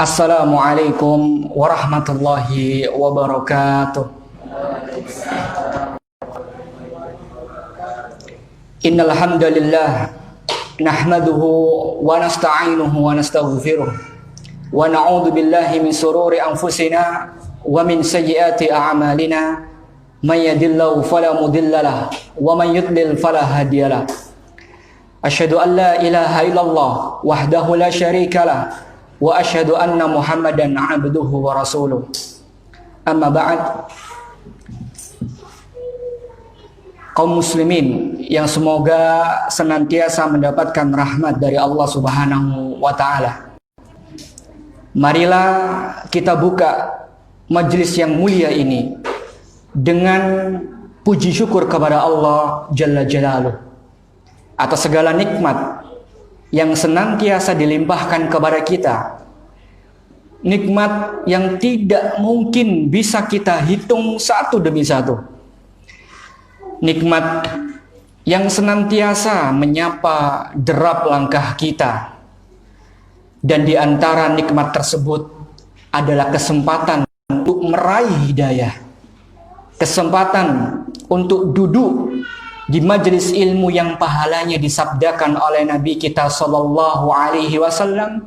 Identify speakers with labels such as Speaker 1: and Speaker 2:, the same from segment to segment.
Speaker 1: Assalamualaikum warahmatullahi wabarakatuh. Innal hamdalillah nahmaduhu wa nasta'inuhu wa nastaghfiruh wa na'udzu billahi min shururi anfusina wa min sayyiati a'malina may yahdihillahu fala mudilla lahu wa may yudlil fala hadiyalah. Asyhadu an la ilaha illallah wahdahu la syarika lah wa asyhadu anna Muhammadan abduhu wa rasuluh. Amma ba'd. Kaum muslimin yang semoga senantiasa mendapatkan rahmat dari Allah Subhanahu wa taala. Marilah kita buka majelis yang mulia ini dengan puji syukur kepada Allah Jalla Jalaluh atas segala nikmat yang senantiasa dilimpahkan kepada kita. Nikmat yang tidak mungkin bisa kita hitung satu demi satu. Nikmat yang senantiasa menyapa derap langkah kita. Dan di antara nikmat tersebut adalah kesempatan untuk meraih hidayah. Kesempatan untuk duduk di majelis ilmu yang pahalanya disabdakan oleh Nabi kita sallallahu alaihi wasallam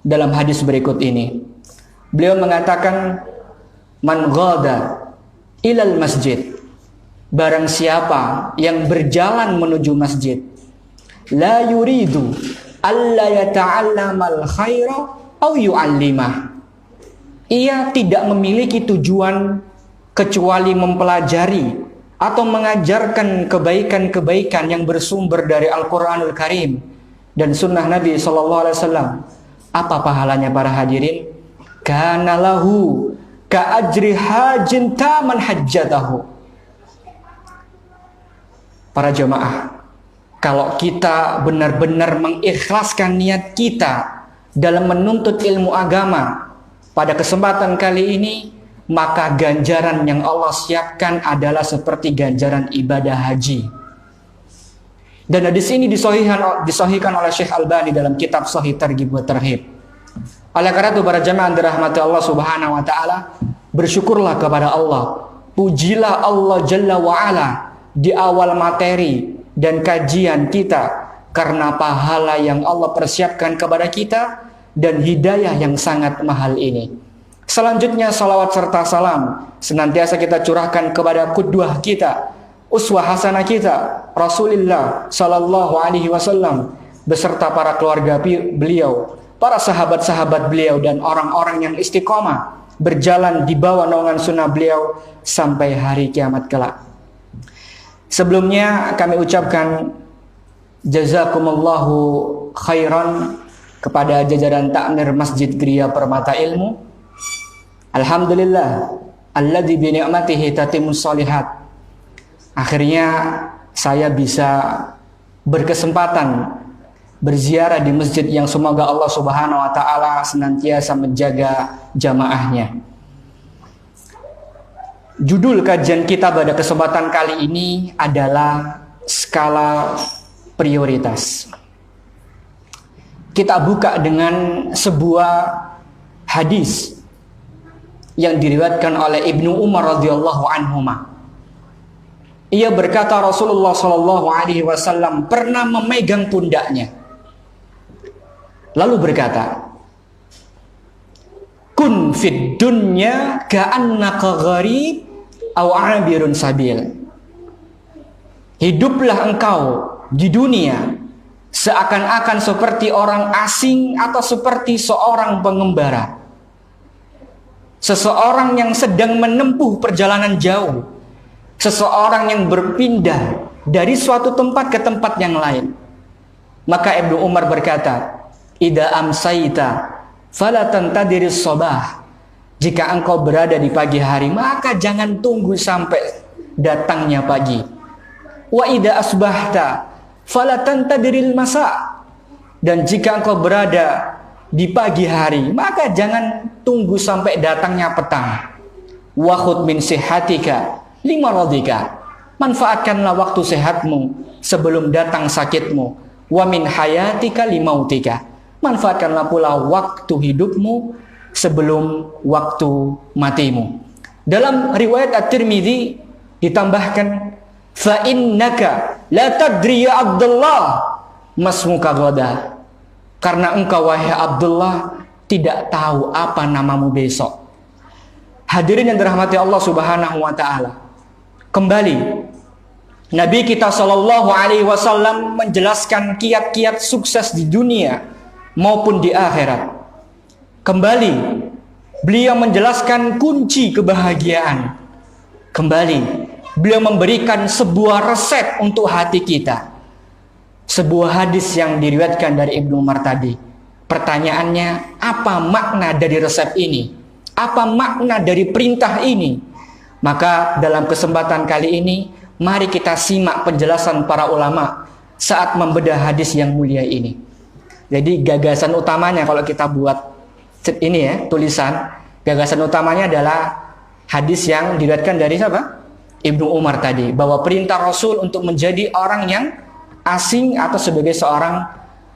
Speaker 1: dalam hadis berikut ini. Beliau mengatakan, man ghada ilal masjid, barang siapa yang berjalan menuju masjid, la yuridu alla yata'allamal khaira aw yu'allimah, ia tidak memiliki tujuan kecuali mempelajari atau mengajarkan kebaikan-kebaikan yang bersumber dari Al-Quranul Karim dan sunnah Nabi SAW. Apa pahalanya para hadirin? Kana lahu ka ajri hajin taman hajjatahu. Para jemaah, kalau kita benar-benar mengikhlaskan niat kita dalam menuntut ilmu agama pada kesempatan kali ini, maka ganjaran yang Allah siapkan adalah seperti ganjaran ibadah haji. Dan hadis ini disahihkan oleh Syekh Albani dalam kitab Sahih Targhib wa Tarhib. Oleh karena itu para jemaah dirahmati Allah Subhanahu wa taala, bersyukurlah kepada Allah. Pujilah Allah Jalla wa Ala di awal materi dan kajian kita karena pahala yang Allah persiapkan kepada kita dan hidayah yang sangat mahal ini. Selanjutnya salawat serta salam senantiasa kita curahkan kepada qudwah kita, uswah hasanah kita, Rasulullah sallallahu alaihi wasallam beserta para keluarga beliau, para sahabat-sahabat beliau dan orang-orang yang istiqomah berjalan di bawah naungan sunnah beliau sampai hari kiamat kelak. Sebelumnya kami ucapkan jazakumullahu khairan kepada jajaran takmir Masjid Gria Permata Ilmu. Alhamdulillah, alladzi bi ni'matihi tatimmus shalihat. Akhirnya saya bisa berkesempatan berziarah di masjid yang semoga Allah Subhanahu wa taala senantiasa menjaga jamaahnya. Judul kajian kita pada kesempatan kali ini adalah skala prioritas. Kita buka dengan sebuah hadis yang diriwayatkan oleh Ibnu Umar radhiyallahu anhuma. Ia berkata Rasulullah sallallahu alaihi wasallam pernah memegang pundaknya. Lalu berkata, kun fid dunya ka'annaka gharib aw 'abirun sabil. Hiduplah engkau di dunia seakan-akan seperti orang asing atau seperti seorang pengembara. Seseorang yang sedang menempuh perjalanan jauh. Seseorang yang berpindah dari suatu tempat ke tempat yang lain. Maka Ibnu Umar berkata, idza amsayta fala tantadiris sabah. Jika engkau berada di pagi hari, maka jangan tunggu sampai datangnya pagi. Wa idza asbahta fala tantadiril masa. Dan jika engkau berada di pagi hari, maka jangan tunggu sampai datangnya petang. Wa khudh min sihatika lima radika. Manfaatkanlah waktu sehatmu sebelum datang sakitmu. Wa min hayatika limautika. manfaatkanlah pula waktu hidupmu sebelum waktu matimu. Dalam riwayat At-Tirmidzi ditambahkan, fa innaka la tadri ya Abdullah masmuka ghadan. Karena engkau wahai Abdullah tidak tahu apa namamu besok. Hadirin yang dirahmati Allah Subhanahu wa taala. Kembali Nabi kita sallallahu alaihi wasallam menjelaskan kiat-kiat sukses di dunia maupun di akhirat. Kembali beliau menjelaskan kunci kebahagiaan. Kembali beliau memberikan sebuah resep untuk hati kita. Sebuah hadis yang diriwayatkan dari Ibnu Umar tadi. Pertanyaannya, apa makna dari resep ini? Apa makna dari perintah ini? Maka dalam kesempatan kali ini, mari kita simak penjelasan para ulama saat membedah hadis yang mulia ini. Jadi gagasan utamanya kalau kita buat ini ya, tulisan, gagasan utamanya adalah hadis yang diriwayatkan dari siapa? Ibnu Umar tadi, bahwa perintah Rasul untuk menjadi orang yang asing atau sebagai seorang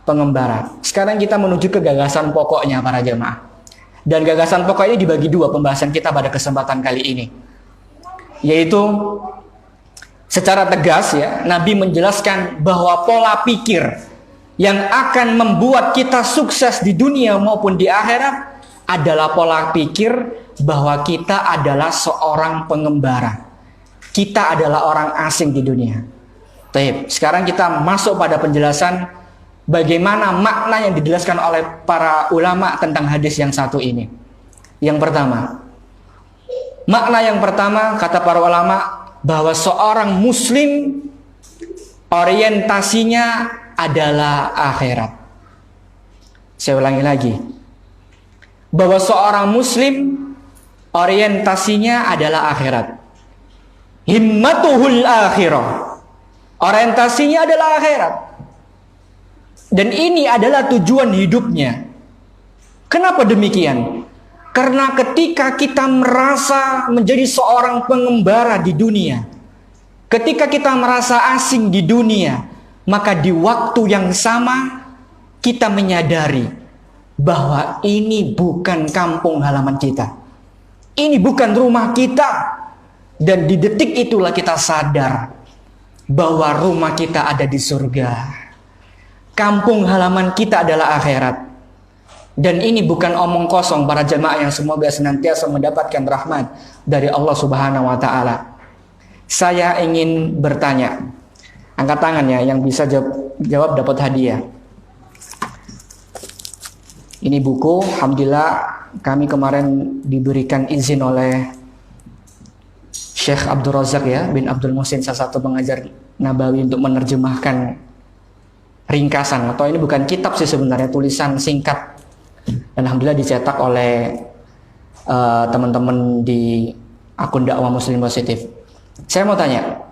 Speaker 1: pengembara. Sekarang kita menuju ke gagasan pokoknya para jemaah. Dan gagasan pokok ini dibagi dua pembahasan kita pada kesempatan kali ini. Yaitu secara tegas ya, Nabi menjelaskan bahwa pola pikir yang akan membuat kita sukses di dunia maupun di akhirat adalah pola pikir bahwa kita adalah seorang pengembara. Kita adalah orang asing di dunia. Baik, sekarang kita masuk pada penjelasan bagaimana makna yang dijelaskan oleh para ulama tentang hadis yang satu ini. Yang pertama, makna yang pertama kata para ulama bahwa seorang muslim orientasinya adalah akhirat. Saya ulangi lagi. Bahwa seorang muslim orientasinya adalah akhirat. Himmatuhul akhirah. Orientasinya adalah akhirat. Dan ini adalah tujuan hidupnya. Kenapa demikian? Karena ketika kita merasa menjadi seorang pengembara di dunia, ketika kita merasa asing di dunia, maka di waktu yang sama kita menyadari bahwa ini bukan kampung halaman kita. Ini bukan rumah kita. Dan di detik itulah kita sadar bahwa rumah kita ada di surga. Kampung halaman kita adalah akhirat. Dan ini bukan omong kosong para jemaah yang semoga senantiasa mendapatkan rahmat dari Allah Subhanahu wa taala. Saya ingin bertanya. Angkat tangan ya yang bisa jawab dapat hadiah. Ini buku, alhamdulillah kami kemarin diberikan izin oleh Syekh Abdul Razak ya bin Abdul Muhsin, salah satu pengajar Nabawi, untuk menerjemahkan ringkasan, atau ini bukan kitab sih sebenarnya, tulisan singkat, dan alhamdulillah dicetak oleh teman-teman di akun dakwah Muslim Positif. Saya mau tanya,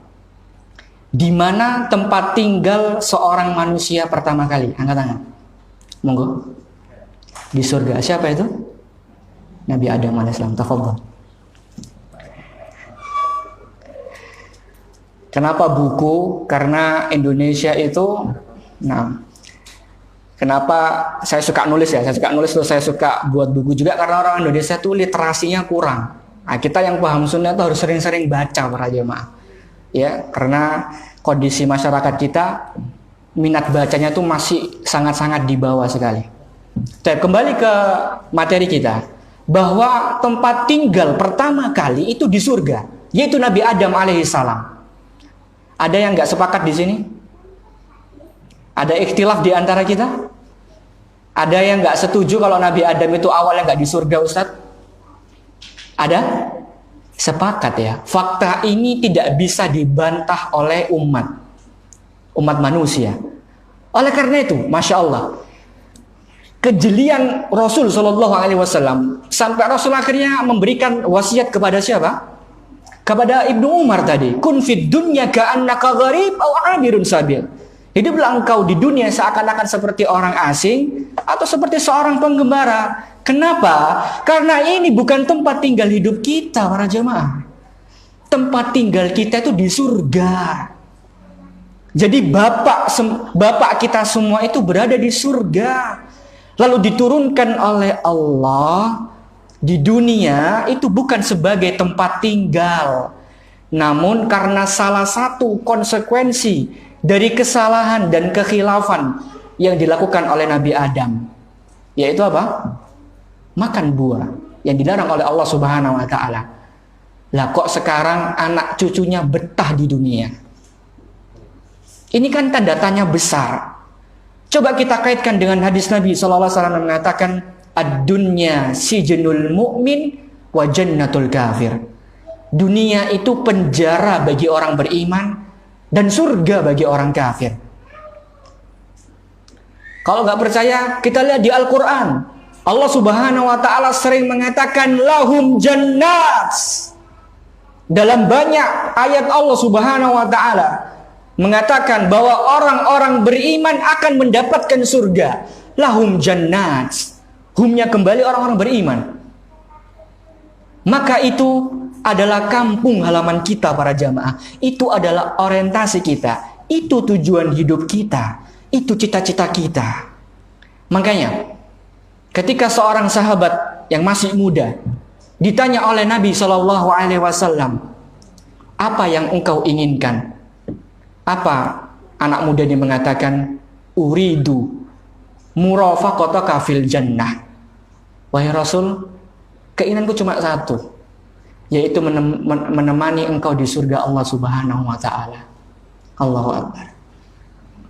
Speaker 1: di mana tempat tinggal seorang manusia pertama kali? Angkat tangan. Monggo. Di surga. Siapa itu? Nabi Adam alaihissalam. Tafadhol. Kenapa buku? Karena Indonesia itu, kenapa saya suka nulis ya? Saya suka nulis, terus saya suka buat buku juga karena orang Indonesia tuh literasinya kurang. Nah, kita yang paham sunnah tuh harus sering-sering baca para jemaah. Ya, karena kondisi masyarakat kita minat bacanya tuh masih sangat-sangat di bawah sekali. Tapi kembali ke materi kita, bahwa tempat tinggal pertama kali itu di surga, yaitu Nabi Adam alaihissalam. Ada yang nggak sepakat di sini? Ada ikhtilaf di antara kita? Ada yang nggak setuju kalau Nabi Adam itu awalnya nggak di surga, Ustadz? Ada? Sepakat ya. Fakta ini tidak bisa dibantah oleh umat manusia. Oleh karena itu, masya Allah, kejelian Rasul Shallallahu Alaihi Wasallam sampai Rasul akhirnya memberikan wasiat kepada siapa? Kepada Ibnu Umar tadi, kun fid dunya ka'annaka gharib aw 'abirun sabil. Hiduplah engkau di dunia seakan-akan seperti orang asing atau seperti seorang penggembara. Kenapa? Karena ini bukan tempat tinggal hidup kita para jemaah. Tempat tinggal kita itu di surga. Jadi bapak kita semua itu berada di surga. lalu diturunkan oleh Allah di dunia itu bukan sebagai tempat tinggal, namun karena salah satu konsekuensi dari kesalahan dan kekhilafan yang dilakukan oleh Nabi Adam, yaitu apa? Makan buah yang dilarang oleh Allah Subhanahu wa taala. Lah kok sekarang anak cucunya betah di dunia? Ini kan tanda tanya besar. Coba kita kaitkan dengan hadis Nabi sallallahu alaihi wasallam yang mengatakan ad-dunya sijnul mu'min wa jannatul kafir. Dunia itu penjara bagi orang beriman dan surga bagi orang kafir. Kalau nggak percaya, kita lihat di Al-Quran. Allah Subhanahu wa taala sering mengatakan lahum jannat. Dalam banyak ayat Allah Subhanahu wa taala mengatakan bahwa orang-orang beriman akan mendapatkan surga. Lahum jannat. Humnya kembali orang-orang beriman. Maka itu adalah kampung halaman kita para jamaah. Itu adalah orientasi kita. Itu tujuan hidup kita. Itu cita-cita kita. Makanya ketika seorang sahabat yang masih muda ditanya oleh Nabi SAW, apa yang engkau inginkan? Apa anak muda ini mengatakan? Uridu murafaqataka fil jannah. Wahai Rasul, keinginanku cuma satu, yaitu menemani engkau di surga Allah Subhanahu wa taala. Allahu Akbar.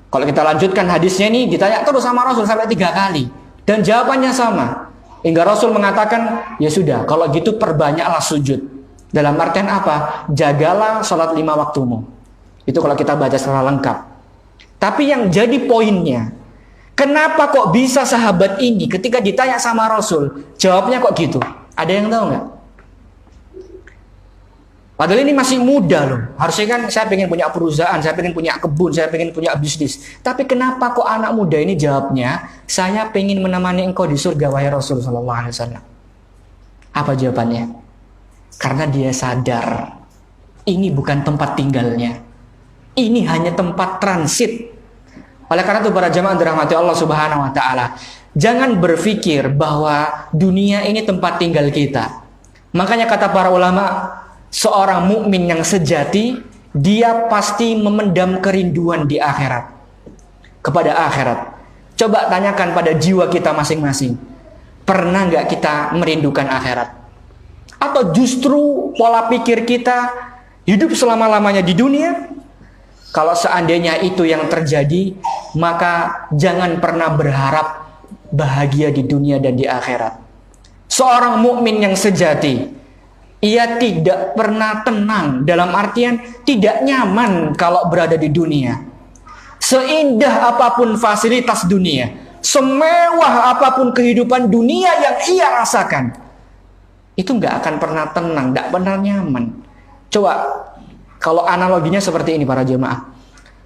Speaker 1: Kalau kita lanjutkan hadisnya ini, ditanya terus sama Rasul sampai 3 kali dan jawabannya sama. Hingga Rasul mengatakan, ya sudah, kalau gitu perbanyaklah sujud. Dalam artian apa? Jagalah salat 5 waktumu. Itu kalau kita baca secara lengkap. Tapi yang jadi poinnya, kenapa kok bisa sahabat ini ketika ditanya sama Rasul, jawabnya kok gitu? Ada yang tahu nggak? Padahal ini masih muda loh. Harusnya kan saya pengen punya perusahaan, saya pengen punya kebun, saya pengen punya bisnis. Tapi kenapa kok anak muda ini jawabnya, saya pengen menemani engkau di surga wahai Rasul sallallahu alaihi wasallam? Apa jawabannya? Karena dia sadar ini bukan tempat tinggalnya. Ini hanya tempat transit. Oleh karena itu para jamaah dirahmati Allah Subhanahu wa taala, jangan berpikir bahwa dunia ini tempat tinggal kita. Makanya kata para ulama, seorang mukmin yang sejati, dia pasti memendam kerinduan di akhirat, kepada akhirat. Coba tanyakan pada jiwa kita masing-masing, pernah nggak kita merindukan akhirat? Atau justru pola pikir kita hidup selama-lamanya di dunia? Kalau seandainya itu yang terjadi, maka jangan pernah berharap bahagia di dunia dan di akhirat. Seorang mukmin yang sejati, ia tidak pernah tenang, dalam artian tidak nyaman kalau berada di dunia. Seindah apapun fasilitas dunia, semewah apapun kehidupan dunia yang ia rasakan, itu nggak akan pernah tenang, nggak pernah nyaman. Coba kalau analoginya seperti ini para jemaah,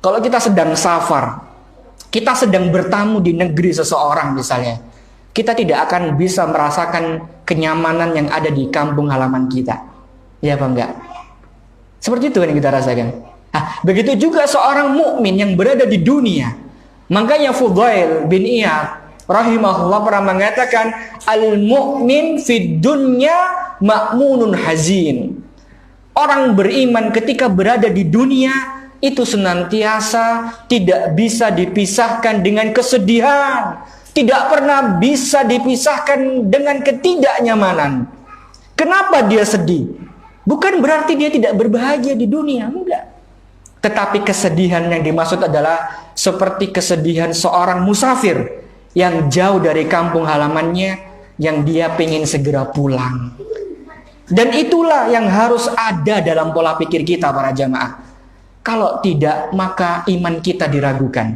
Speaker 1: kalau kita sedang safar, kita sedang bertamu di negeri seseorang misalnya, kita tidak akan bisa merasakan kenyamanan yang ada di kampung halaman kita. Ya apa enggak? Seperti itu yang kita rasakan. Nah, begitu juga seorang mukmin yang berada di dunia. Makanya Fudail bin Iyad rahimahullah pernah mengatakan, al-mu'min fid dunya ma'munun hazin. Orang beriman ketika berada di dunia itu senantiasa tidak bisa dipisahkan dengan kesedihan, tidak pernah bisa dipisahkan dengan ketidaknyamanan. Kenapa dia sedih? Bukan berarti dia tidak berbahagia di dunia, enggak. Tetapi kesedihan yang dimaksud adalah seperti kesedihan seorang musafir yang jauh dari kampung halamannya, yang dia pengen segera pulang. Dan itulah yang harus ada dalam pola pikir kita para jamaah. Kalau tidak, maka iman kita diragukan.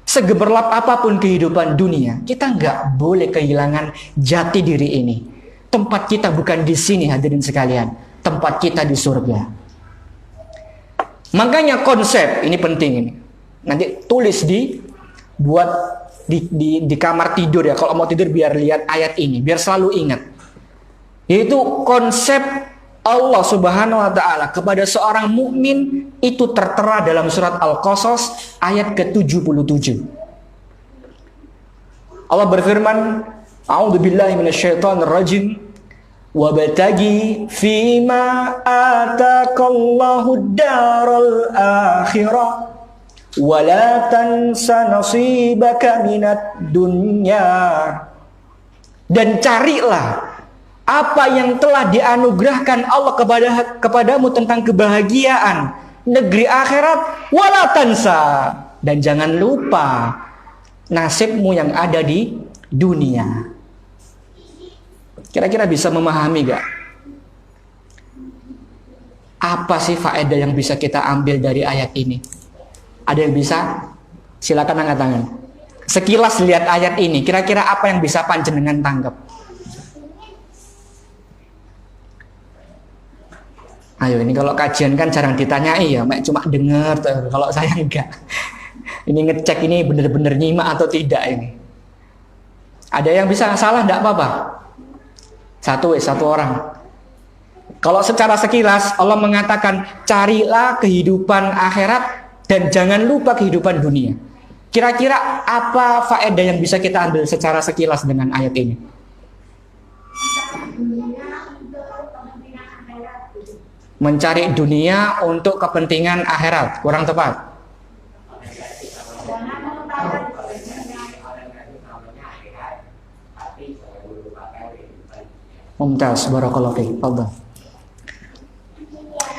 Speaker 1: Segemerlap apapun kehidupan dunia, kita nggak boleh kehilangan jati diri ini. Tempat kita bukan di sini hadirin sekalian. Tempat kita di surga. Makanya konsep ini penting ini. Nanti tulis buat di kamar tidur ya. Kalau mau tidur biar lihat ayat ini, biar selalu ingat. Yaitu konsep Allah Subhanahu wa taala kepada seorang mukmin itu tertera dalam surat Al-Qasas ayat ke-77. Allah berfirman, A'udzubillahi minasyaitonir rajim. Wabtagi fima ataqallahu daral akhirah wala tansa nasibaka minad dunya. Dan carilah apa yang telah dianugerahkan Allah kepadamu tentang kebahagiaan negeri akhirat, wala tansa, dan jangan lupa nasibmu yang ada di dunia. Kira-kira bisa memahami gak? Apa sih faedah yang bisa kita ambil dari ayat ini? Ada yang bisa? Silakan angkat tangan. Sekilas lihat ayat ini, kira-kira apa yang bisa panjenengan tangkap? Ayo, ini kalau kajian kan jarang ditanyai ya, cuma dengar. Kalau saya enggak. Ini ngecek ini benar-benar nyimak atau tidak ini. Ada yang bisa salah, enggak apa-apa. Satu orang. Kalau secara sekilas Allah mengatakan carilah kehidupan akhirat dan jangan lupa kehidupan dunia. Kira-kira apa faedah yang bisa kita ambil secara sekilas dengan ayat ini? Mencari dunia untuk kepentingan akhirat. Kurang tepat. Mumtaz, barakallahu fiik. Fadhal.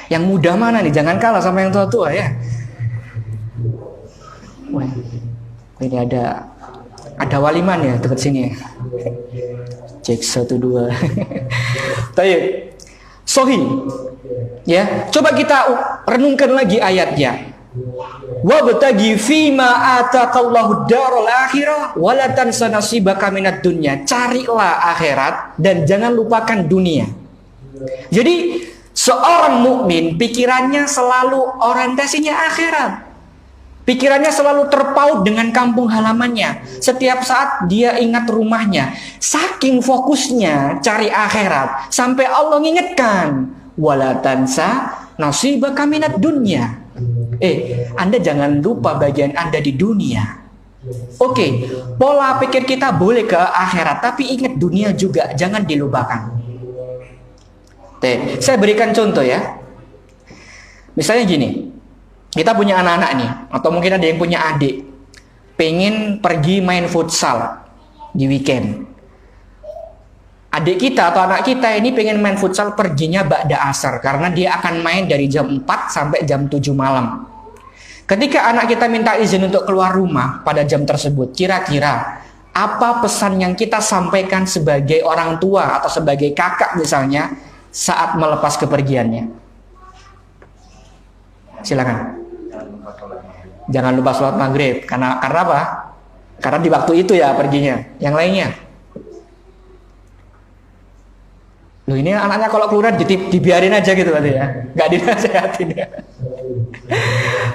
Speaker 1: Yang muda mana nih? Jangan kalah sama yang tua-tua ya. Wah, ini ada waliman ya dekat sini ya. Cek 1 2. Baik. Sohi. Ya, coba kita renungkan lagi ayatnya. Wabtagi fima ataqallahu daral akhirah wala tansa nasibaka minad dunya. Carilah akhirat dan jangan lupakan dunia. Jadi seorang mukmin pikirannya selalu orientasinya akhirat. Pikirannya selalu terpaut dengan kampung halamannya. Setiap saat dia ingat rumahnya. Saking fokusnya cari akhirat sampai Allah ngingetkan, wala tansa nasibaka minad dunya. Anda jangan lupa bagian Anda di dunia. Oke, pola pikir kita boleh ke akhirat, tapi ingat dunia juga, jangan dilupakan. Saya berikan contoh ya. Misalnya gini, kita punya anak-anak nih, atau mungkin ada yang punya adik, pengen pergi main futsal di weekend. Adik kita atau anak kita ini pengen main futsal, perginya ba'da asar, karena dia akan main dari jam 4 sampai jam 7 malam. Ketika anak kita minta izin untuk keluar rumah pada jam tersebut, kira-kira apa pesan yang kita sampaikan sebagai orang tua atau sebagai kakak misalnya saat melepas kepergiannya? Silakan. Jangan lupa sholat maghrib. Karena apa? Karena di waktu itu ya perginya. Yang lainnya, loh, ini anaknya kalau keluar dibiarin aja gitu berarti ya, nggak dinasehatin ya.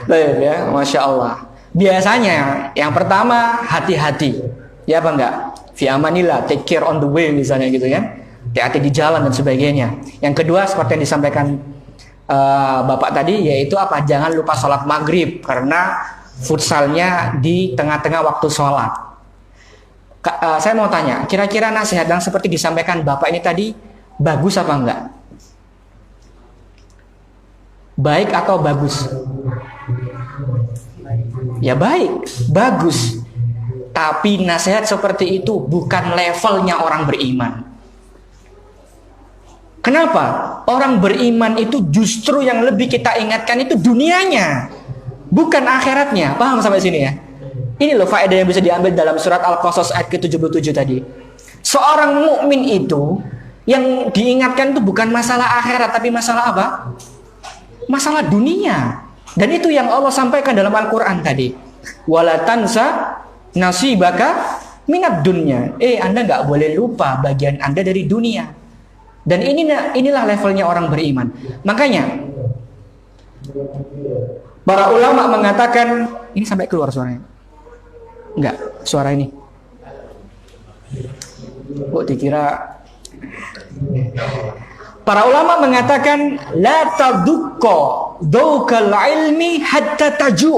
Speaker 1: Baik ya, masya Allah. Biasanya yang pertama hati-hati, ya apa enggak? Fi amanillah, take care on the way misalnya gitu ya. Hati-hati di jalan dan sebagainya. Yang kedua seperti yang disampaikan Bapak tadi, yaitu apa? Jangan lupa sholat maghrib karena futsalnya di tengah-tengah waktu sholat. Saya mau tanya, kira-kira nasihat yang seperti disampaikan Bapak ini tadi bagus apa enggak? Baik atau bagus? Ya baik, bagus. Tapi nasihat seperti itu bukan levelnya orang beriman. Kenapa? Orang beriman itu justru yang lebih kita ingatkan itu dunianya, bukan akhiratnya. Paham sampai sini ya? Ini loh faedah yang bisa diambil dalam surat Al-Qasas ayat ke-77 tadi. Seorang mukmin itu yang diingatkan itu bukan masalah akhirat, tapi masalah apa? Masalah dunia. Dan itu yang Allah sampaikan dalam Al-Quran tadi. Wala tansa nasibaka minad dunya. Anda nggak boleh lupa bagian Anda dari dunia. Dan inilah levelnya orang beriman. Makanya para ulama mengatakan, ini sampai keluar suaranya. Enggak, suara ini. Kok dikira. Para ulama mengatakan la tadukka dzauqal ilmi hatta taju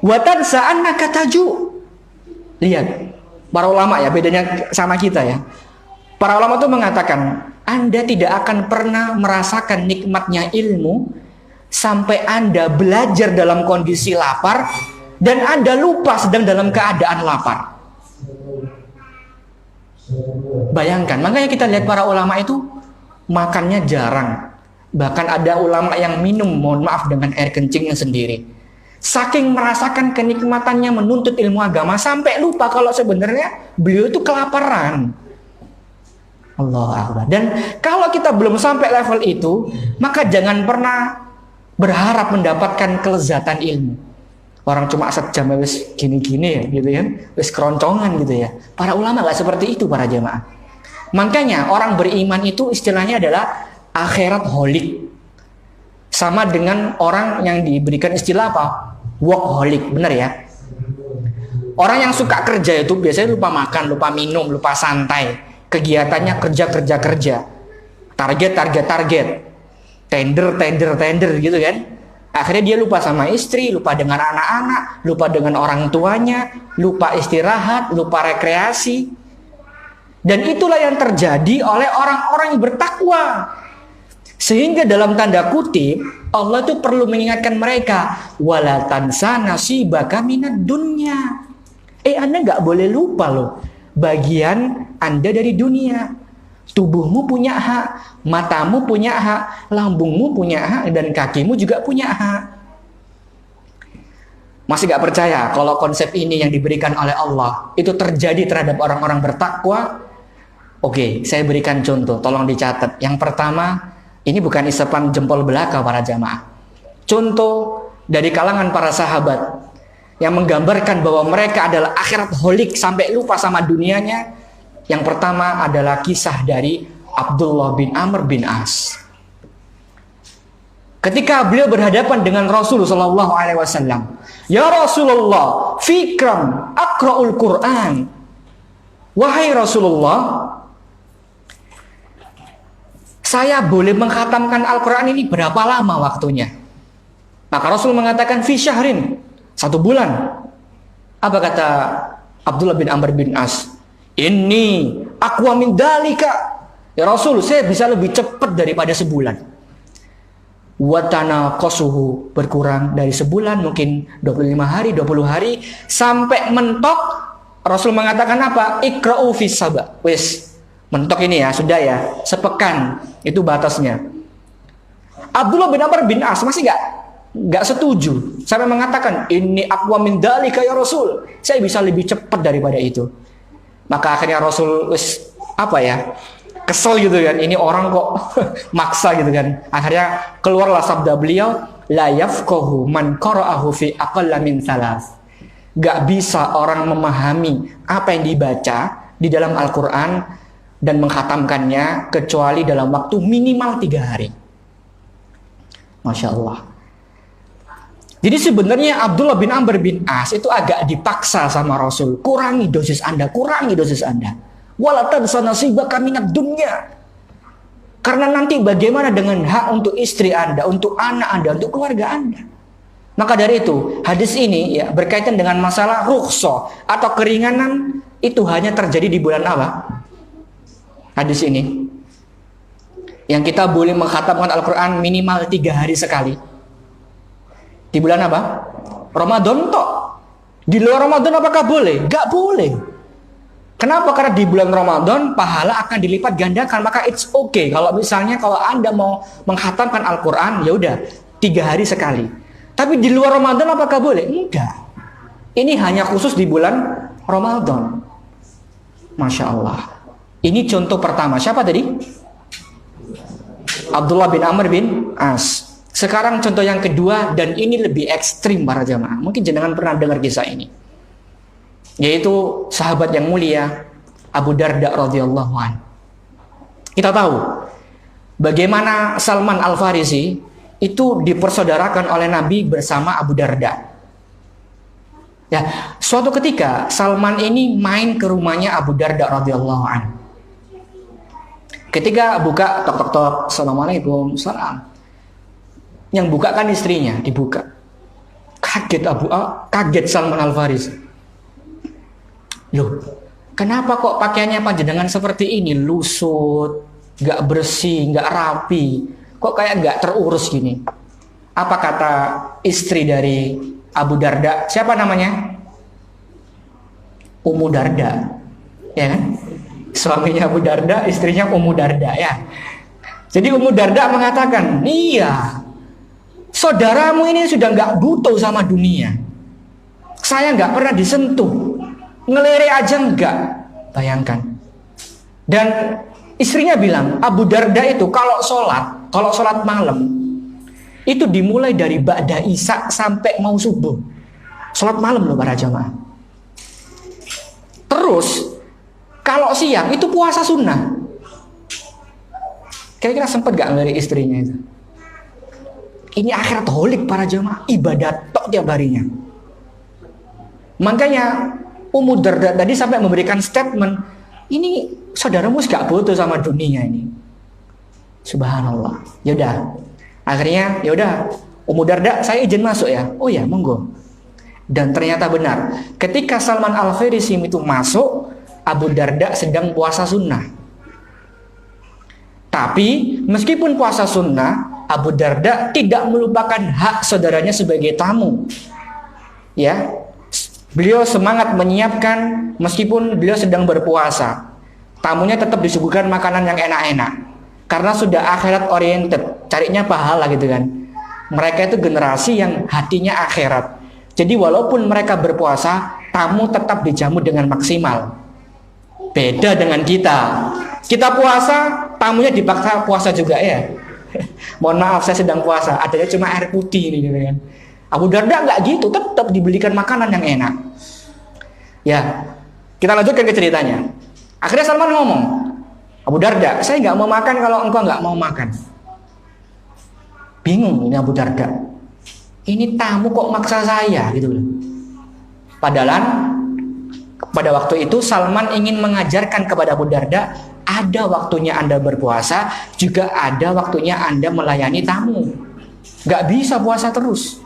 Speaker 1: wa tansa annaka taju. Lihat, Para ulama ya, bedanya sama kita ya. Para ulama itu mengatakan, Anda tidak akan pernah merasakan nikmatnya ilmu sampai Anda belajar dalam kondisi lapar dan Anda lupa sedang dalam keadaan lapar. Bayangkan, makanya kita lihat para ulama itu makannya jarang. Bahkan ada ulama yang minum, mohon maaf, dengan air kencingnya sendiri. Saking merasakan kenikmatannya menuntut ilmu agama sampai lupa kalau sebenarnya beliau itu kelaparan. Allah Akbar. Dan kalau kita belum sampai level itu, maka jangan pernah berharap mendapatkan kelezatan ilmu. Orang cuma sejam wis gini-gini ya, gitu kan, wis keroncongan gitu ya. Para ulama nggak seperti itu para jemaah. Makanya orang beriman itu istilahnya adalah akhirat holik. Sama dengan orang yang diberikan istilah apa? Workaholic, benar ya? Orang yang suka kerja itu biasanya lupa makan, lupa minum, lupa santai. Kegiatannya kerja. Target. Tender gitu kan. Akhirnya dia lupa sama istri, lupa dengan anak-anak, lupa dengan orang tuanya, lupa istirahat, lupa rekreasi. Dan itulah yang terjadi oleh orang-orang yang bertakwa. Sehingga dalam tanda kutip, Allah itu perlu mengingatkan mereka, wala tansa nasibaka minad dunya. Anda nggak boleh lupa loh bagian Anda dari dunia. Tubuhmu punya hak, matamu punya hak, lambungmu punya hak, dan kakimu juga punya hak. Masih gak percaya kalau konsep ini yang diberikan oleh Allah itu terjadi terhadap orang-orang bertakwa? Oke, saya berikan contoh, tolong dicatat. Yang pertama, ini bukan isapan jempol belaka para jamaah. Contoh dari kalangan para sahabat yang menggambarkan bahwa mereka adalah akhirat holik sampai lupa sama dunianya. Yang pertama adalah kisah dari Abdullah bin Amr bin As. Ketika beliau berhadapan dengan Rasulullah SAW, ya Rasulullah, fikram akra'ul Quran. Wahai Rasulullah, saya boleh mengkhatamkan Al-Quran ini berapa lama waktunya? Maka Rasul mengatakan fi syahrin, 1 bulan. Apa kata Abdullah bin Amr bin As? Ini aqwa min dalika. Ya Rasul, saya bisa lebih cepat daripada sebulan. Watana kosuhu, berkurang dari sebulan, mungkin 25 hari, 20 hari, sampai mentok. Rasul mengatakan apa? Ikra'u fis sabah. Wis, mentok ini ya, sudah ya, sepekan itu batasnya. Abdullah bin Amr bin As masih nggak setuju, sampai mengatakan ini aqwa min dalika ya Rasul, saya bisa lebih cepat daripada itu. Maka akhirnya Rasul kesel gitu kan, ini orang kok maksa gitu kan. Akhirnya keluarlah sabda beliau, la yafqahu man qara'ahu fi aqalla min salas. Gak bisa orang memahami apa yang dibaca di dalam Al-Quran dan mengkhatamkannya kecuali dalam waktu minimal 3 hari. Masya Allah. Jadi sebenarnya Abdullah bin Amr bin As itu agak dipaksa sama Rasul. Kurangi dosis Anda. Wala tansa nasibaka minad dunya. Karena nanti bagaimana dengan hak untuk istri Anda, untuk anak Anda, untuk keluarga Anda. Maka dari itu, hadis ini ya berkaitan dengan masalah rukhsah atau keringanan itu hanya terjadi di bulan apa? Hadis ini. Yang kita boleh mengkhatamkan Al-Quran minimal 3 hari sekali. Di bulan apa? Ramadan toh. Di luar Ramadan apakah boleh? Gak boleh. Kenapa? Karena di bulan Ramadan pahala akan dilipat gandakan. Maka it's okay kalau misalnya kalau Anda mau mengkhatamkan Al-Quran, ya udah 3 hari sekali. Tapi di luar Ramadan apakah boleh? Enggak. Ini hanya khusus di bulan Ramadan. Masya Allah. Ini contoh pertama. Siapa tadi? Abdullah bin Amr bin As. Sekarang contoh yang kedua, dan ini lebih ekstrim para jamaah. Mungkin jenengan pernah dengar kisah ini. Yaitu sahabat yang mulia Abu Darda radhiyallahu an. Kita tahu bagaimana Salman Al-Farisi itu dipersaudarakan oleh Nabi bersama Abu Darda. Ya, suatu ketika Salman ini main ke rumahnya Abu Darda radhiyallahu an. Ketika buka, tok, assalamualaikum, salam. Yang buka kan istrinya, dibuka. Kaget Salman Al-Farisi. Loh, kenapa kok pakaiannya panjenengan seperti ini, lusut, nggak bersih, nggak rapi, kok kayak nggak terurus gini? Apa kata istri dari Abu Darda? Siapa namanya? Ummu Darda, ya kan? Suaminya Abu Darda, istrinya Ummu Darda, ya. Jadi Ummu Darda mengatakan, iya, saudaramu ini sudah nggak butuh sama dunia. Saya nggak pernah disentuh, ngelere aja nggak. Bayangkan. Dan istrinya bilang, Abu Darda itu kalau sholat malam, itu dimulai dari ba'da isya sampai mau subuh. Sholat malam loh para jamaah. Terus kalau siang itu puasa sunnah. Kira-kira sempat gak ngelirik istrinya itu? Ini akhirat holik para jamaah, ibadat tok tiap harinya. Makanya Ummu Darda tadi sampai memberikan statement, ini saudaramu gak butuh sama dunia ini. Subhanallah. Yaudah, akhirnya yaudah, Ummu Darda, saya izin masuk ya. Oh ya, monggo. Dan ternyata benar, ketika Salman Al-Farisi itu masuk, Abu Darda sedang puasa sunnah. Tapi meskipun puasa sunnah, Abu Darda tidak melupakan hak saudaranya sebagai tamu. Ya, beliau semangat menyiapkan meskipun beliau sedang berpuasa. Tamunya tetap disuguhkan makanan yang enak-enak. Karena sudah akhirat oriented, carinya pahala gitu kan. Mereka itu generasi yang hatinya akhirat. Jadi walaupun mereka berpuasa, tamu tetap dijamu dengan maksimal. Beda dengan kita. Kita puasa, tamunya dipaksa puasa juga ya. Mohon maaf, saya sedang puasa, adanya cuma air putih ini gitu kan. Abu Darda nggak gitu, tetap dibelikan makanan yang enak. Ya, kita lanjutkan ke ceritanya. Akhirnya Salman ngomong, Abu Darda, saya nggak mau makan kalau engkau nggak mau makan. Bingung ini Abu Darda. Ini tamu kok maksa saya gitu loh. Padahal pada waktu itu Salman ingin mengajarkan kepada Abu Darda, ada waktunya Anda berpuasa, juga ada waktunya Anda melayani tamu. Gak bisa puasa terus.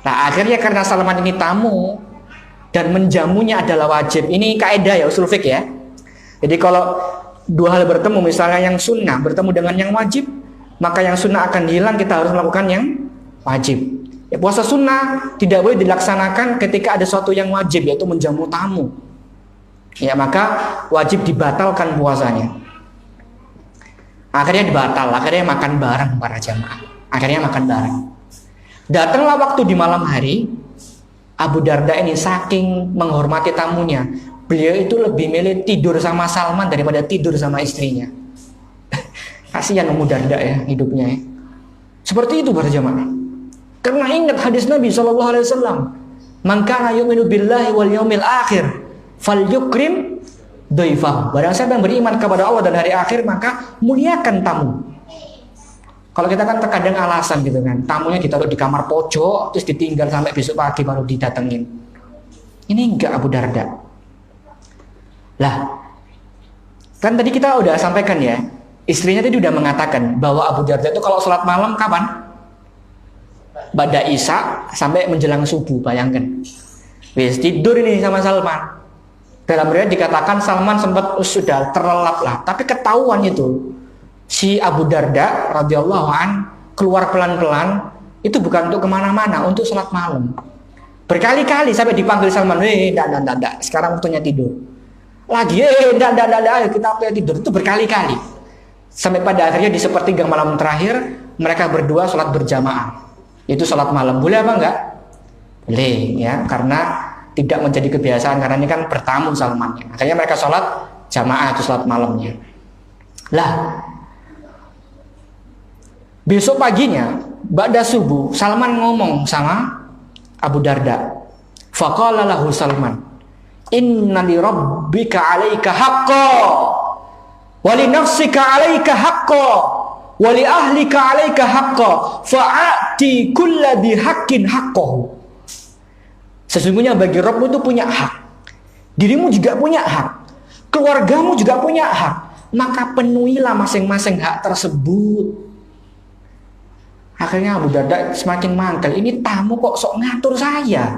Speaker 1: Nah akhirnya karena Salman ini tamu dan menjamunya adalah wajib. Ini kaidah ya, usul fiqh ya. Jadi kalau dua hal bertemu, misalnya yang sunnah bertemu dengan yang wajib, maka yang sunnah akan hilang, kita harus melakukan yang wajib. Ya, puasa sunnah tidak boleh dilaksanakan ketika ada sesuatu yang wajib, yaitu menjamu tamu. Ya, maka wajib dibatalkan puasanya. Akhirnya akhirnya makan bareng para jamaah. Akhirnya makan bareng. Datanglah waktu di malam hari, Abu Darda ini saking menghormati tamunya, beliau itu lebih milih tidur sama Salman daripada tidur sama istrinya. Kasihan Ummu Darda ya hidupnya ya. Seperti itu para jamaah. Karena ingat hadis Nabi SAW, man kana yu'minu billahi wal yaumil akhir falyukrim dhaifahu. Barang siapa yang beriman kepada Allah dan hari akhir, maka muliakan tamu. Kalau kita kan terkadang alasan gitu kan, tamunya ditaruh di kamar pojok terus ditinggal sampai besok pagi baru didatengin. Ini enggak Abu Darda. Lah, kan tadi kita udah sampaikan ya, istrinya tadi udah mengatakan bahwa Abu Darda itu kalau sholat malam kapan? Ba'da isya sampai menjelang subuh, bayangkan. Wis tidur ini sama Salman. Dalam riwayat dikatakan Salman sempat sudah terlelap lah, tapi ketahuan itu si Abu Darda radhiyallahu an keluar pelan-pelan, itu bukan untuk kemana-mana, untuk sholat malam. Berkali-kali sampai dipanggil Salman, enggak, sekarang waktunya tidur. Lagi, enggak, kita tidur, itu berkali-kali. Sampai pada akhirnya di sepertiga malam terakhir mereka berdua sholat berjamaah. Itu sholat malam. Boleh apa enggak? Boleh ya, karena tidak menjadi kebiasaan, karena ini kan bertamu Salmannya. Akhirnya mereka sholat jamaah, itu sholat malamnya. Lah, besok paginya ba'da subuh Salman ngomong sama Abu Darda. Faqala lahu Salman, inna li rabbika 'alaika haqqan wa li nafsika 'alaika haqqan wa li ahlika 'alaika haqqan fa'ati kulladhi haqqin haqqahu. Sesungguhnya bagi Rabbmu itu punya hak, dirimu juga punya hak, keluargamu juga punya hak, maka penuhilah masing-masing hak tersebut. Akhirnya Abu Darda semakin mangkel, ini tamu kok sok ngatur saya.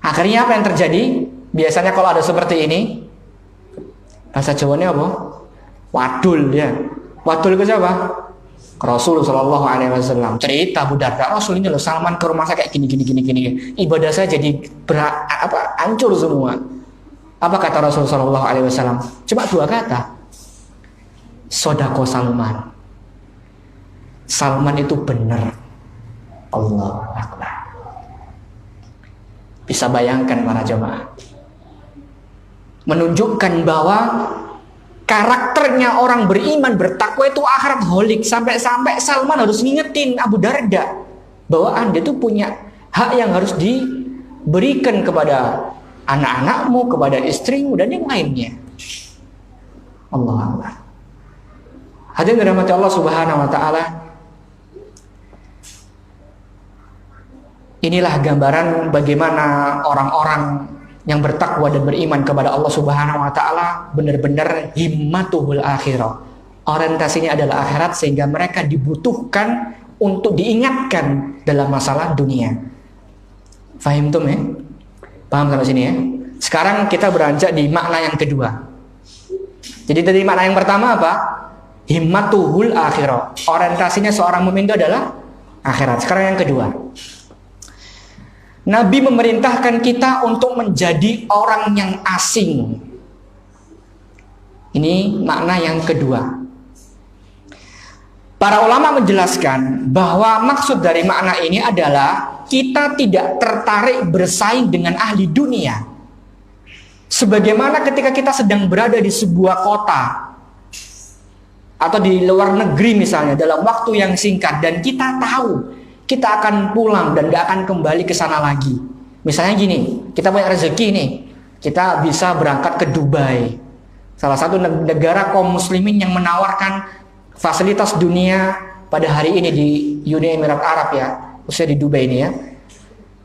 Speaker 1: Akhirnya apa yang terjadi? Biasanya kalau ada seperti ini, Bahasa Jawanya apa? Wadul ya. Wadul itu siapa? Rasul Shallallahu Alaihi Wasallam. Cerita Abu Darda, Rasul ini loh Salman ke rumah saya kayak gini. Ibadah saya jadi hancur semua. Apa kata Rasul Shallallahu Alaihi Wasallam? Cuma 2 kata. Sodako Salman. Salman itu benar. Allahu Akbar. Bisa bayangkan para jemaah. Menunjukkan bahwa karakternya orang beriman bertakwa itu akhirat holik. Sampai-sampai Salman harus ngingetin Abu Darda bahwa Anda tuh punya hak yang harus diberikan kepada anak-anakmu, kepada istrimu dan yang lainnya. Allah Allah. Hadirin dirahmati Allah Subhanahu wa taala. Inilah gambaran bagaimana orang-orang yang bertakwa dan beriman kepada Allah Subhanahu wa taala benar-benar himmatuhul akhirah. Orientasinya adalah akhirat sehingga mereka dibutuhkan untuk diingatkan dalam masalah dunia. Fahim tuh ya? Paham sampai sini ya? Sekarang kita beranjak di makna yang kedua. Jadi tadi makna yang pertama apa? Himmatuhul akhirah. Orientasinya seorang mukmin itu adalah akhirat. Sekarang yang kedua. Nabi memerintahkan kita untuk menjadi orang yang asing. Ini makna yang kedua. Para ulama menjelaskan bahwa maksud dari makna ini adalah kita tidak tertarik bersaing dengan ahli dunia. Sebagaimana ketika kita sedang berada di sebuah kota atau di luar negeri misalnya dalam waktu yang singkat dan kita tahu kita akan pulang dan gak akan kembali ke sana lagi. Misalnya gini, kita punya rezeki nih, kita bisa berangkat ke Dubai, salah satu negara kaum muslimin yang menawarkan fasilitas dunia pada hari ini di Uni Emirat Arab ya, khususnya di Dubai ini ya.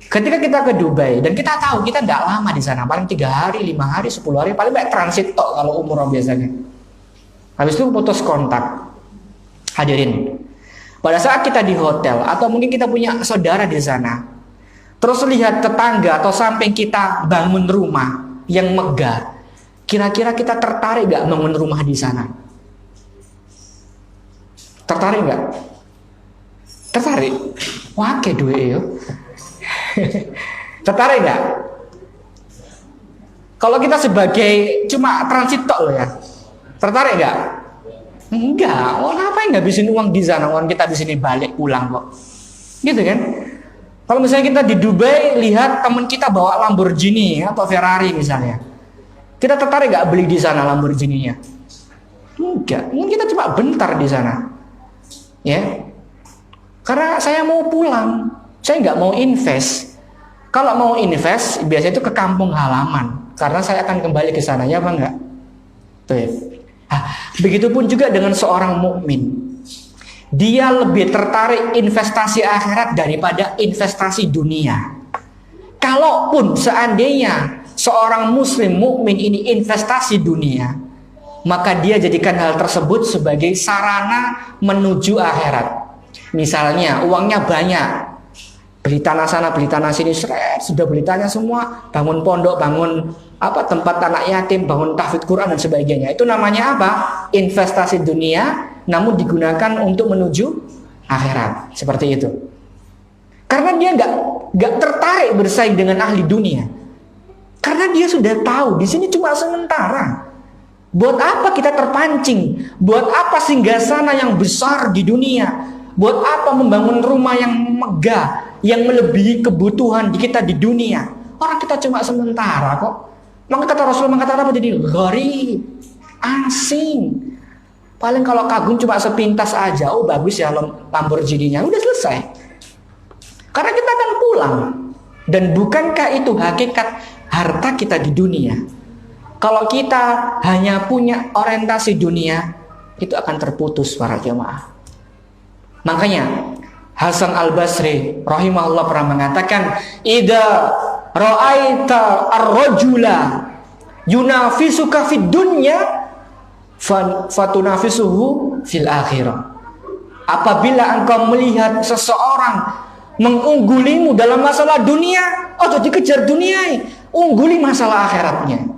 Speaker 1: Ketika kita ke Dubai dan kita tahu kita gak lama di sana, paling 3 hari, 5 hari, 10 hari, paling baik transit tok kalau umroh biasanya. Habis itu putus kontak. Hadirin, pada saat kita di hotel atau mungkin kita punya saudara di sana, terus lihat tetangga atau samping kita bangun rumah yang megah, kira-kira kita tertarik gak bangun rumah di sana? Tertarik gak? Tertarik? Wah, kayak duit yo. Tertarik gak? Kalau kita sebagai cuma transit tok loh ya, tertarik gak? Enggak, ngapain ngabisin uang di sana? Uang kita di sini balik pulang kok. Gitu kan? Kalau misalnya kita di Dubai lihat teman kita bawa Lamborghini atau Ferrari misalnya, kita tertarik nggak beli di sana Lamborghini-nya? Enggak, mungkin kita cuma bentar di sana, ya. Karena saya mau pulang, saya nggak mau invest. Kalau mau invest, biasanya itu ke kampung halaman, karena saya akan kembali ke sana, ya apa enggak? Tuh ya. Begitupun juga dengan seorang mukmin. Dia lebih tertarik investasi akhirat daripada investasi dunia. Kalaupun seandainya seorang muslim mukmin ini investasi dunia, maka dia jadikan hal tersebut sebagai sarana menuju akhirat. Misalnya uangnya banyak, beli tanah sana, beli tanah sini, sudah beli tanah semua, bangun pondok, bangun tempat anak yatim, bangun tahfidz Quran dan sebagainya. Itu namanya apa? Investasi dunia, namun digunakan untuk menuju akhirat. Seperti itu. Karena dia nggak tertarik bersaing dengan ahli dunia. Karena dia sudah tahu di sini cuma sementara. Buat apa kita terpancing? Buat apa singgasana yang besar di dunia? Buat apa membangun rumah yang megah, yang melebihi kebutuhan kita di dunia? Orang kita cuma sementara kok. Maka kata Rasulullah mengatakan apa jadi gharib, asing. Paling kalau kagum cuma sepintas aja, oh bagus ya Lamborghini-nya, udah selesai. Karena kita akan pulang. Dan bukankah itu hakikat harta kita di dunia? Kalau kita hanya punya orientasi dunia, itu akan terputus para jemaah. Makanya Hasan Al-Basri rahimahullah pernah mengatakan, "Idza ra'aita ar-rajula yunafisuka fid dunya fatunafisuhu fil akhirah." Apabila engkau melihat seseorang mengunggulimu dalam masalah dunia, jadi kejar dunia, ungguli masalah akhiratnya.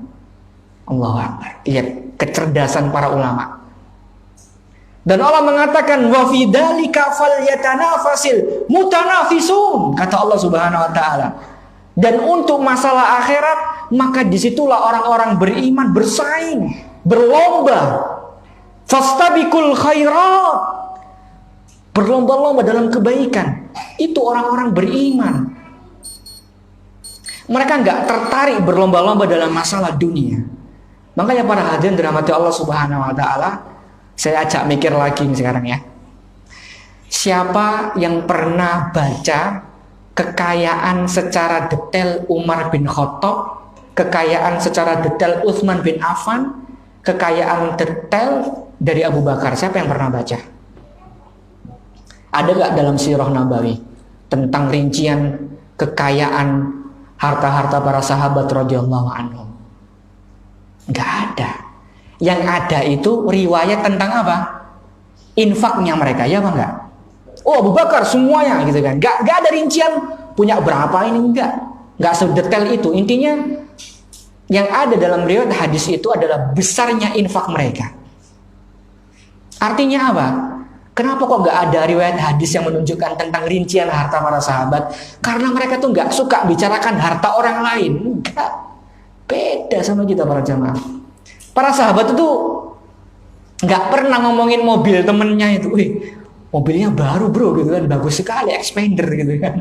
Speaker 1: Allahu Akbar. Lihat kecerdasan para ulama. Dan Allah mengatakan wa fi dzalika falyatanafasil mutanafisun, kata Allah Subhanahu wa taala. Dan untuk masalah akhirat, maka disitulah orang-orang beriman bersaing, berlomba. Fastabiqul khairat, berlomba-lomba dalam kebaikan. Itu orang-orang beriman. Mereka nggak tertarik berlomba-lomba dalam masalah dunia. Makanya para hadirin dirahmati Allah Subhanahu wa taala, saya ajak mikir lagi nih sekarang ya. Siapa yang pernah baca kekayaan secara detail Umar bin Khattab, kekayaan secara detail Utsman bin Affan, kekayaan detail dari Abu Bakar? Siapa yang pernah baca? Ada gak dalam sirah Nabawi tentang rincian kekayaan harta-harta para sahabat radhiyallahu anhum? Gak ada. Yang ada itu riwayat tentang apa? Infaknya mereka, ya apa enggak? Oh, Abu Bakar semuanya gitu kan. Gak ada rincian punya berapa ini, enggak sedetail itu. Intinya yang ada dalam riwayat hadis itu adalah besarnya infak mereka. Artinya apa? Kenapa kok gak ada riwayat hadis yang menunjukkan tentang rincian harta para sahabat? Karena mereka tuh gak suka bicarakan harta orang lain. Enggak. Beda sama kita para jamaah. Para sahabat itu gak pernah ngomongin mobil temennya itu. Wih, mobilnya baru bro gitu kan, bagus sekali, Expander gitu kan.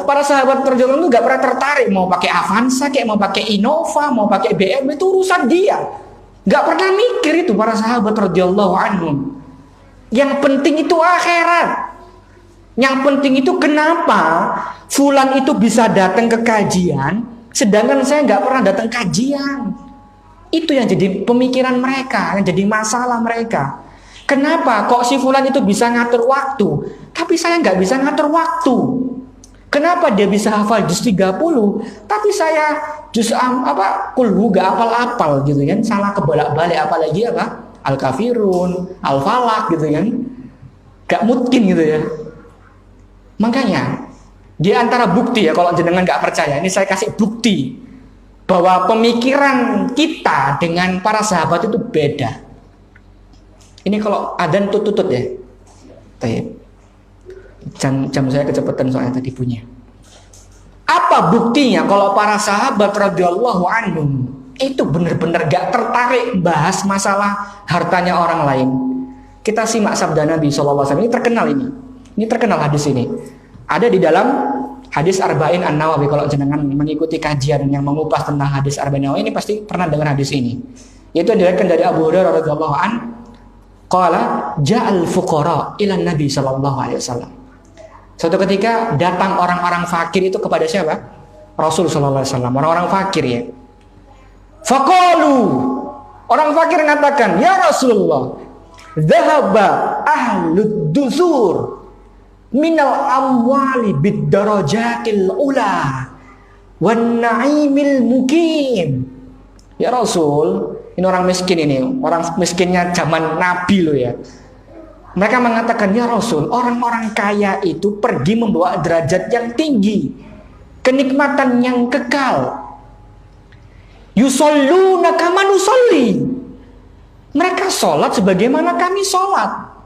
Speaker 1: Para sahabat terjolong itu gak pernah tertarik mau pakai Avanza, kayak mau pakai Innova, mau pakai BMW, itu urusan dia. Gak pernah mikir itu para sahabat radhiyallahu anhum. Yang penting itu akhirat. Yang penting itu kenapa fulan itu bisa datang ke kajian, sedangkan saya gak pernah datang kajian. Itu yang jadi pemikiran mereka, yang jadi masalah mereka. Kenapa kok si fulan itu bisa ngatur waktu, tapi saya nggak bisa ngatur waktu? Kenapa dia bisa hafal juz 30, tapi saya juz kulhu gak hafal-hafal gitu kan? Salah kebolak-balik, apalagi apa? Al-Kafirun, Al-Falaq gitu kan? Gak mungkin gitu ya. Makanya di antara bukti ya, kalau jenengan nggak percaya, ini saya kasih bukti bahwa pemikiran kita dengan para sahabat itu beda. Ini kalau adzan tutut ya. Baik. Jam saya kecepatan soalnya tadi punya. Apa buktinya kalau para sahabat radhiyallahu anhum itu benar-benar gak tertarik bahas masalah hartanya orang lain? Kita simak sabda Nabi SAW. Ini terkenal ini. Ini terkenal hadis ini. Ada di dalam hadis Arba'in An-Nawawi. Kalau jenengan mengikuti kajian yang mengupas tentang hadis Arba'in An-Nawawi, ini pasti pernah dengar hadis ini. Yaitu diriwayatkan dari Abu Hurairah radhiyallahu anhu. Qala ja'al fuqara ila Nabi sallallahu alaihi wasallam. Suatu ketika datang orang-orang fakir itu kepada siapa? Rasul sallallahu alaihi wasallam. Orang-orang fakir ya. Faqalu, orang fakir mengatakan, "Ya Rasulullah, dhahaba ahlud dusur minal amwali bid darajatil ula wan na'imil mukim." Ya Rasul, ini orang miskin ini, orang miskinnya zaman Nabi loh ya. Mereka mengatakan, ya Rasul, orang-orang kaya itu pergi membawa derajat yang tinggi, kenikmatan yang kekal. Yusalluna kama nusalli. Mereka sholat sebagaimana kami sholat.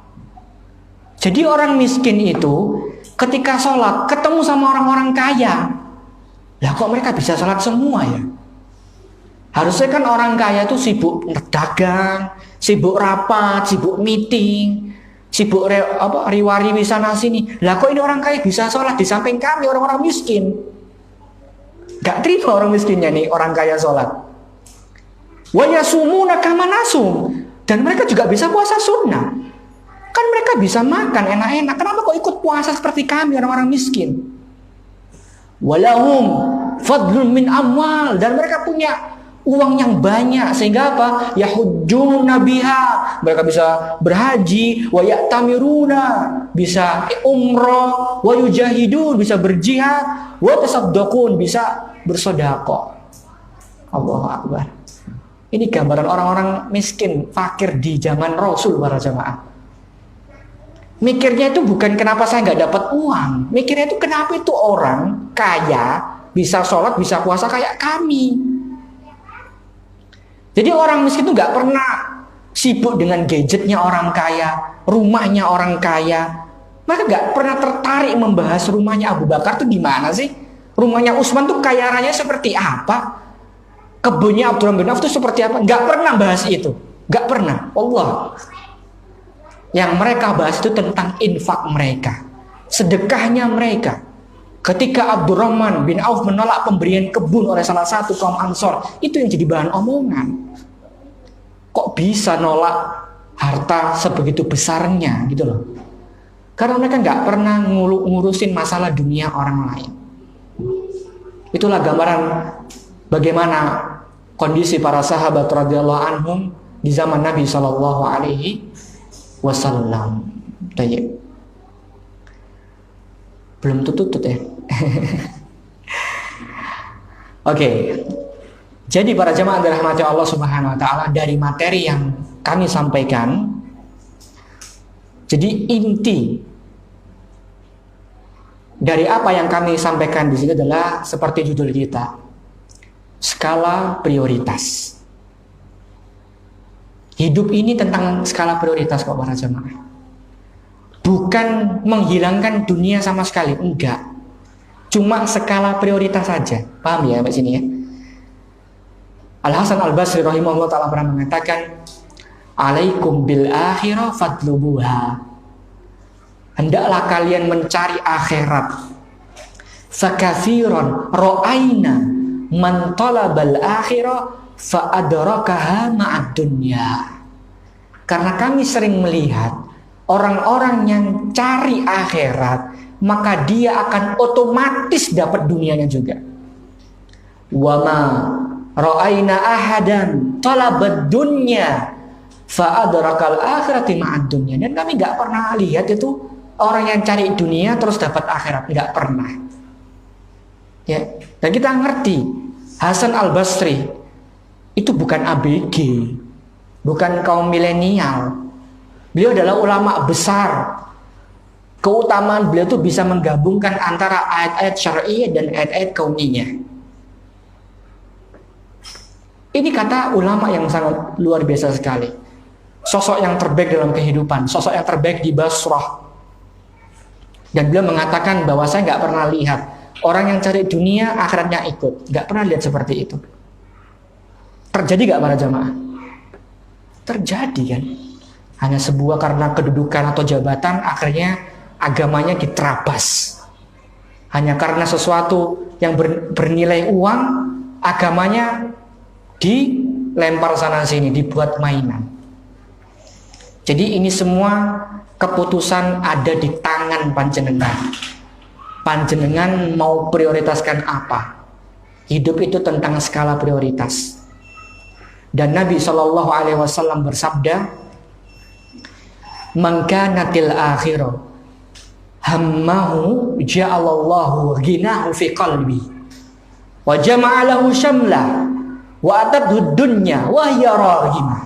Speaker 1: Jadi orang miskin itu ketika sholat ketemu sama orang-orang kaya. Lah kok mereka bisa sholat semua ya? Harusnya kan orang kaya itu sibuk dagang, sibuk rapat, sibuk meeting, sibuk riwari sana sini. Lah kok ini orang kaya bisa sholat di samping kami orang-orang miskin? Gak terima orang miskinnya nih orang kaya sholat. Wa yasumuna kama nasum, dan mereka juga bisa puasa sunnah. Kan mereka bisa makan enak-enak. Kenapa kok ikut puasa seperti kami orang-orang miskin? Walahum fadlun min amwal, dan mereka punya uang yang banyak sehingga apa? Yahujjuna biha, mereka bisa berhaji, wa ya'tamiruna, bisa umrah, wa yujahidun, bisa berjihad, wa tasaddaqun, bisa bersedekah. Allahu akbar. Ini gambaran orang-orang miskin, fakir di zaman Rasul para jamaah. Mikirnya itu bukan kenapa saya nggak dapat uang, mikirnya itu kenapa itu orang kaya bisa sholat, bisa puasa kayak kami. Jadi orang miskin itu nggak pernah sibuk dengan gadgetnya orang kaya, rumahnya orang kaya. Mereka nggak pernah tertarik membahas rumahnya Abu Bakar tuh gimana sih? Rumahnya Utsman tuh kaya raya seperti apa? Kebunnya Abdurrahman bin Auf tuh seperti apa? Nggak pernah bahas itu. Nggak pernah. Allah. Yang mereka bahas itu tentang infak mereka, sedekahnya mereka. Ketika Abdurrahman bin Auf menolak pemberian kebun oleh salah satu kaum Ansor, itu yang jadi bahan omongan. Kok bisa nolak harta sebegitu besarnya gitu loh. Karena mereka nggak pernah ngurusin masalah dunia orang lain. Itulah gambaran bagaimana kondisi para sahabat radhiyallahu anhum di zaman Nabi Shallallahu Alaihi Wasallam. Belum tutut ya. Oke. Jadi para jamaah dirahmati Allah Subhanahu wa taala, dari materi yang kami sampaikan, jadi inti dari apa yang kami sampaikan di sini adalah seperti judul kita, skala prioritas. Hidup ini tentang skala prioritas kok para jamaah. Bukan menghilangkan dunia sama sekali, enggak. Cuma skala prioritas saja. Paham ya Mbak sini ya? Al-Hasan Al-Basri rahimahullah ta'ala pernah mengatakan, alaikum bil akhirah fadlubuha. Hendaklah kalian mencari akhirat. Fakathiran ra'aina man talabal akhirah fa'adrakaha ma'ad dunya. Karena kami sering melihat orang-orang yang cari akhirat, maka dia akan otomatis dapat dunianya juga. Wa ma ra'aina ahadan talabad dunya fa adrakal akhirati ma'ad dunya. Dan kami enggak pernah lihat itu orang yang cari dunia terus dapat akhirat, enggak pernah. Ya, dan kita ngerti Hasan Al-Basri itu bukan ABG, bukan kaum milenial. Beliau adalah ulama besar. Keutamaan beliau itu bisa menggabungkan antara ayat-ayat syar'iyyah dan ayat-ayat kauniyah. Ini kata ulama yang sangat luar biasa sekali. Sosok yang terbaik dalam kehidupan, sosok yang terbaik di Basrah. Dan beliau mengatakan bahwa saya nggak pernah lihat orang yang cari dunia akhiratnya ikut. Nggak pernah lihat seperti itu. Terjadi nggak para jamaah? Terjadi kan? Hanya sebuah karena kedudukan atau jabatan akhirnya agamanya diterabas. Hanya karena sesuatu yang bernilai uang, agamanya dilempar sana sini, dibuat mainan. Jadi ini semua keputusan ada di tangan panjenengan. Panjenengan mau prioritaskan apa? Hidup itu tentang skala prioritas. Dan Nabi SAW bersabda, man kanatil akhirah hammahu ja'alallahu ghinahu fi qalbi wa jama'alahu syamla wa atadhu dunya wa hiya raghimah.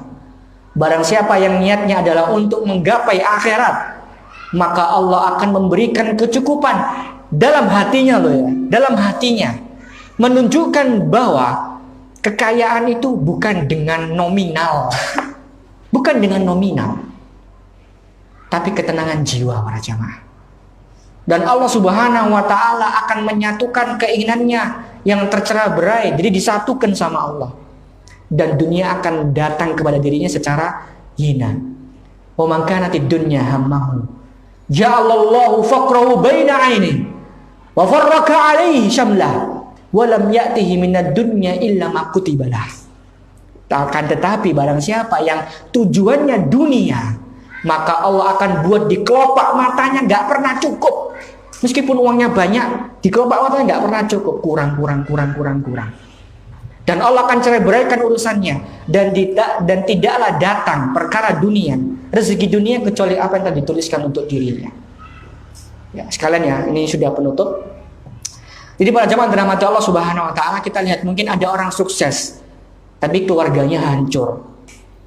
Speaker 1: Barang siapa yang niatnya adalah untuk menggapai akhirat, maka Allah akan memberikan kecukupan dalam hatinya loh ya, dalam hatinya. Menunjukkan bahwa kekayaan itu bukan dengan nominal. Bukan dengan nominal, tapi ketenangan jiwa para jamaah. Dan Allah Subhanahu wa taala akan menyatukan keinginannya yang tercerai-berai, jadi disatukan sama Allah. Dan dunia akan datang kepada dirinya secara hina. Wa man kanatid dunya hammahu ja'alallahu faqrahu baina 'aini wa farraka 'alaihi syamlah wa lam ya'tihi minad dunya illa ma kutibalah. Akan tetapi barang siapa yang tujuannya dunia, maka Allah akan buat di kelopak matanya nggak pernah cukup. Meskipun uangnya banyak, di kelopak matanya nggak pernah cukup, kurang. Dan Allah akan cerai-beraikan urusannya, dan tidaklah datang perkara dunia, rezeki dunia kecuali apa yang telah dituliskan untuk dirinya. Ya, sekalian ya, ini sudah penutup. Jadi para jamaah dirahmati Allah Subhanahu wa taala, kita lihat mungkin ada orang sukses tapi keluarganya hancur.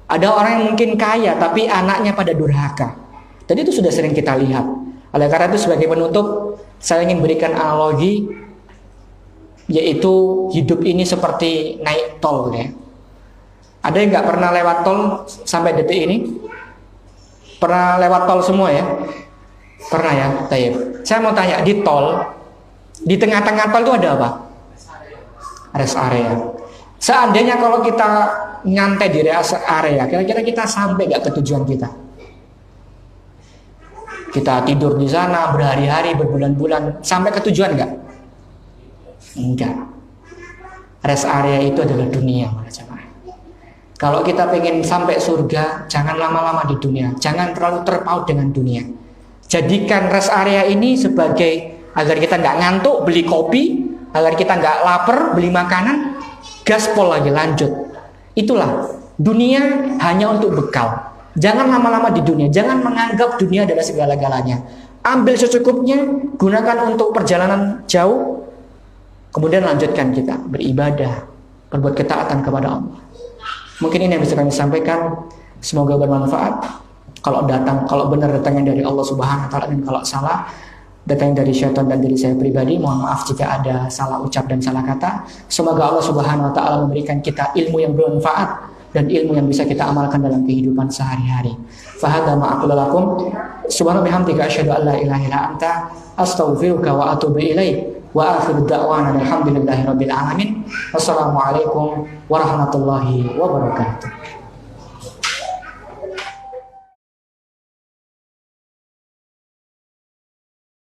Speaker 1: Ada orang yang mungkin kaya tapi anaknya pada durhaka. Dan itu sudah sering kita lihat. Oleh karena itu sebagai penutup, saya ingin berikan analogi, yaitu hidup ini seperti naik tol ya. Ada yang nggak pernah lewat tol sampai detik ini? Pernah lewat tol semua ya? Pernah ya? Taib. Saya mau tanya, di tol, di tengah-tengah tol itu ada apa? Rest area. Seandainya kalau kita nyantai di rest area, kira-kira kita sampai nggak ke tujuan kita? Kita tidur di sana berhari-hari, berbulan-bulan, sampai ke tujuan nggak? Enggak. Rest area itu adalah dunia, para jemaah. Kalau kita pengen sampai surga, jangan lama-lama di dunia, jangan terlalu terpaut dengan dunia. Jadikan rest area ini sebagai agar kita nggak ngantuk beli kopi, agar kita nggak lapar beli makanan, gaspol lagi lanjut. Itulah dunia hanya untuk bekal. Jangan lama-lama di dunia, jangan menganggap dunia adalah segala-galanya. Ambil secukupnya, gunakan untuk perjalanan jauh, kemudian lanjutkan kita beribadah, berbuat ketaatan kepada Allah. Mungkin ini yang bisa kami sampaikan. Semoga bermanfaat. Kalau benar datangnya dari Allah Subhanahu wa taala, dan kalau salah datangnya dari syaitan dan dari saya pribadi, mohon maaf jika ada salah ucap dan salah kata. Semoga Allah Subhanahu wa taala memberikan kita ilmu yang bermanfaat dan ilmu yang bisa kita amalkan dalam kehidupan sehari-hari. Fahadza ma aqulu lakum subhanallahi bihamdika asyhadu an la ilaha illa anta astaghfiruka wa atubu ilaik. Wa akhiru da'wana alhamdulillahi rabbil alamin. Wassalamualaikum warahmatullahi wabarakatuh.